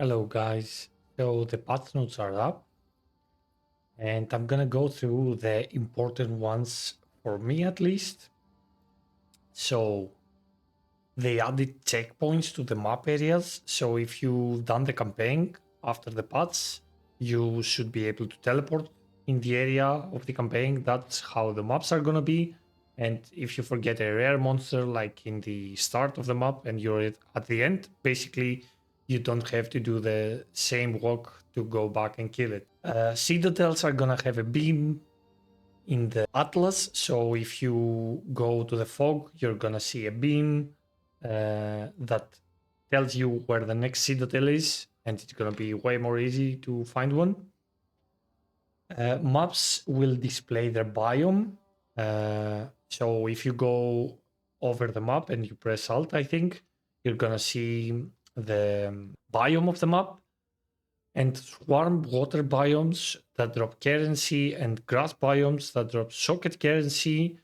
Hello guys, so the patch notes are up and I'm gonna go through the important ones for me at least. So they added checkpoints to the map areas, so if you've done the campaign after the patch, you should be able to teleport in the area of the campaign. That's how the maps are gonna be. And if you forget a rare monster like in the start of the map and you're at the end, basically you don't have to do the same walk to go back and kill it. Citadels are gonna have a beam in the atlas, so if you go to the fog, you're gonna see a beam that tells you where the next citadel is, and it's gonna be way more easy to find one. Maps will display their biome. So if you go over the map and you press Alt, I think you're gonna see the biome of the map, and swarm water biomes that drop currency and grass biomes that drop socket currency.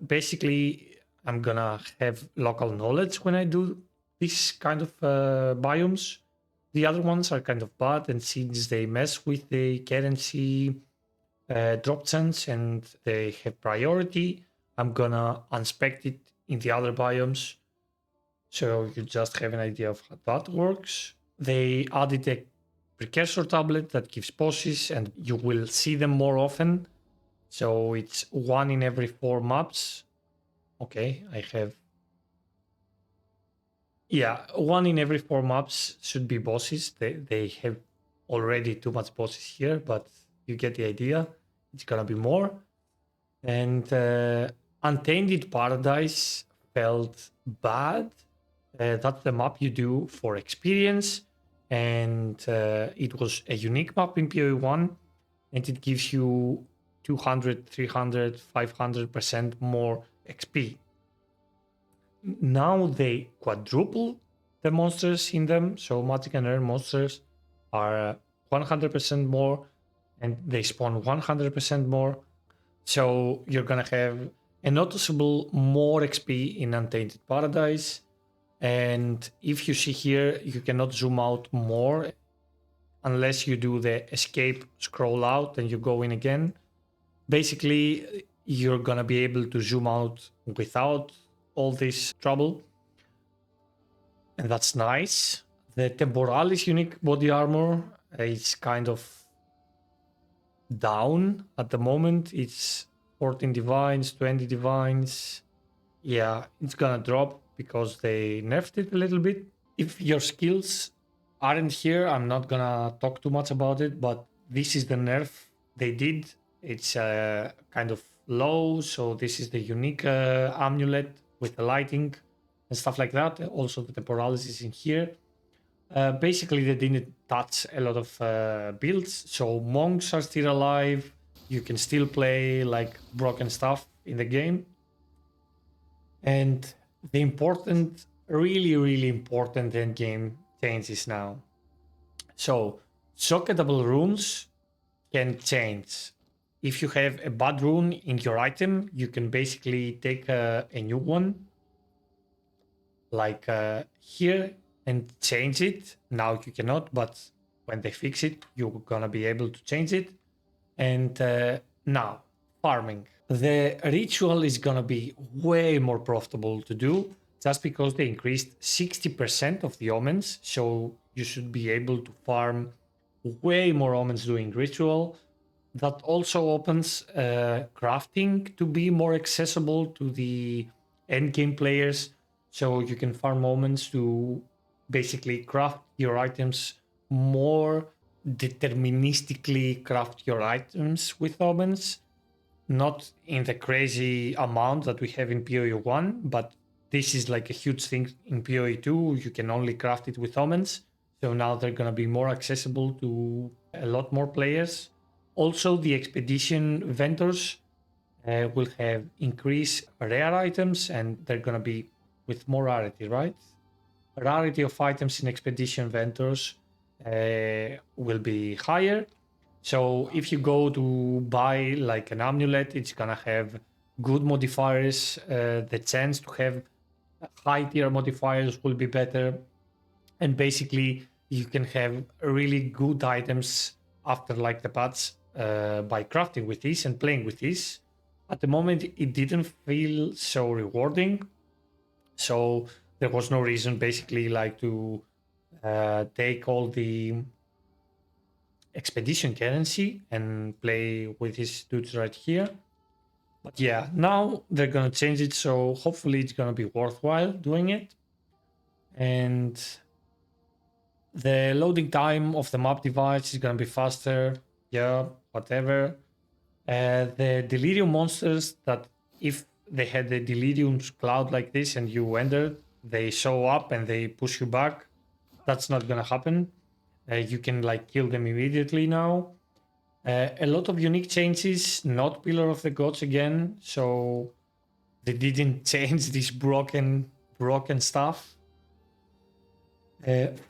Basically, I'm gonna have local knowledge when I do this kind of biomes. The other ones are kind of bad, and since they mess with the currency drop chance and they have priority, I'm gonna inspect it in the other biomes. So you just have an idea of how that works. They added a precursor tablet that gives bosses, and you will see them more often. So it's one in every 4 maps. Okay, I have. Yeah, one in every 4 maps should be bosses. They have already too much bosses here, but you get the idea. It's gonna be more. And Untainted Paradise felt bad. That's the map you do for experience, and it was a unique map in PoE 1, and it gives you 200, 300, 500% more XP. Now they quadruple the monsters in them, so magic and rare monsters are 100% more, and they spawn 100% more. So you're gonna have a noticeable more XP in Untainted Paradise. And if you see here, you cannot zoom out more unless you do the escape scroll out and you go in again. Basically, you're gonna be able to zoom out without all this trouble. And that's nice. The Temporalis unique body armor is kind of down at the moment. It's 14 divines, 20 divines. Yeah, it's gonna drop because they nerfed it a little bit. If your skills aren't here, I'm not gonna talk too much about it, but this is the nerf they did. It's kind of low, so this is the unique amulet with the lighting and stuff like that. Also, the temporalis is in here. Basically, they didn't touch a lot of builds, so monks are still alive. You can still play like broken stuff in the game. And the important, really, really important endgame changes now. So, socketable runes can change. If you have a bad rune in your item, you can basically take a new one, like here, and change it. Now you cannot, but when they fix it, you're gonna be able to change it. And now, farming. The ritual is gonna be way more profitable to do just because they increased 60% of the omens. So you should be able to farm way more omens doing ritual. That also opens crafting to be more accessible to the endgame players. So you can farm omens to basically craft your items more deterministically, craft your items with omens, not in the crazy amount that we have in PoE 1, but this is like a huge thing in PoE 2. You can only craft it with omens. So now they're going to be more accessible to a lot more players. Also, the expedition vendors will have increased rare items, and they're going to be with more rarity, right? Rarity of items in expedition vendors will be higher. So if you go to buy like an amulet, it's gonna have good modifiers. The chance to have high tier modifiers will be better. And basically, you can have really good items after like the patch by crafting with this and playing with this. At the moment, it didn't feel so rewarding, so there was no reason basically like to take all the expedition currency and play with these dudes right here. But yeah, now they're gonna change it, so hopefully it's gonna be worthwhile doing it. And the loading time of the map device is gonna be faster. Yeah, whatever. The delirium monsters that if they had the delirium cloud like this and you entered, they show up and they push you back. That's not gonna happen. You can like kill them immediately now. A lot of unique changes, not Pillar of the Gods again, so they didn't change this broken stuff.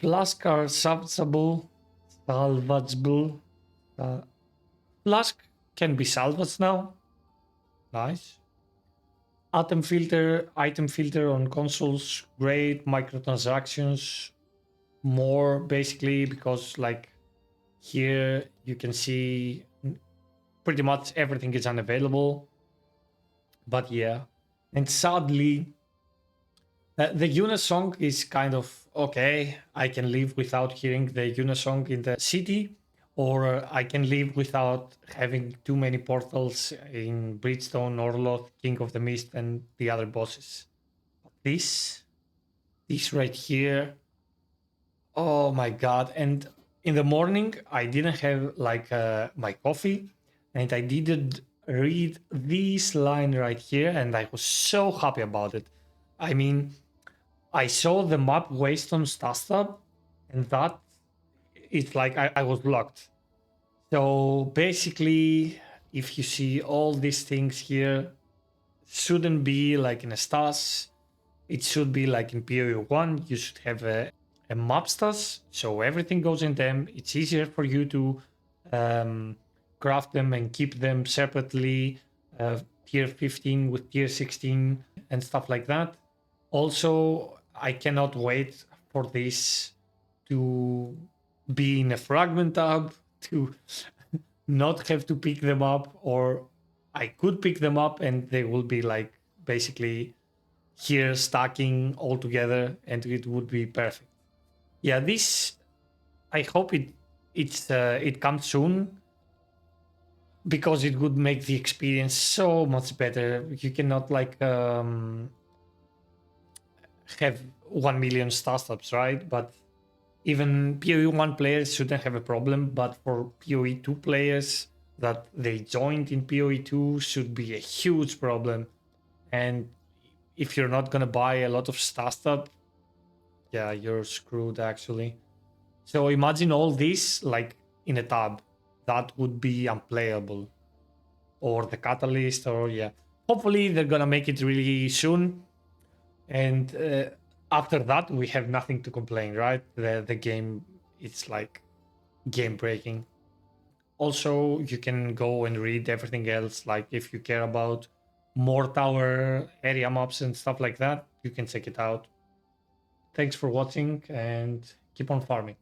Flask are salvageable. Uh, Flask can be salvaged now. Nice. Item filter on consoles, great. Microtransactions, more basically because like here you can see pretty much everything is unavailable. But yeah, and sadly, the Yuna song is kind of okay. I can live without hearing the Yuna song in the city, or I can live without having too many portals in Bridgestone, Orloth, King of the Mist, and the other bosses. This, this right here, oh my god! And in the morning, I didn't have like my coffee, and I didn't read this line right here, and I was so happy about it. I mean, I saw the map Waystone's desktop, and that it's like I was blocked. So basically, if you see all these things here, shouldn't be like in a stas. It should be like in PoE 1. You should have a map stas, so everything goes in them. It's easier for you to um, craft them and keep them separately, tier 15 with tier 16 and stuff like that. Also, I cannot wait for this to be in a fragment tab, to not have to pick them up, or I could pick them up and they will be like basically here stacking all together and it would be perfect. Yeah, this I hope it comes soon because it would make the experience so much better. You cannot like have 1 million startups, right? But even PoE 1 players shouldn't have a problem, but for PoE 2 players that they joined in PoE 2 should be a huge problem. And if you're not gonna buy a lot of startup, yeah, you're screwed actually. So imagine all this like in a tab. That would be unplayable. Or the catalyst, or yeah. Hopefully they're gonna make it really soon. And after that, we have nothing to complain, right? The game, it's like game breaking. Also, you can go and read everything else. Like if you care about more tower area maps and stuff like that, you can check it out. Thanks for watching and keep on farming.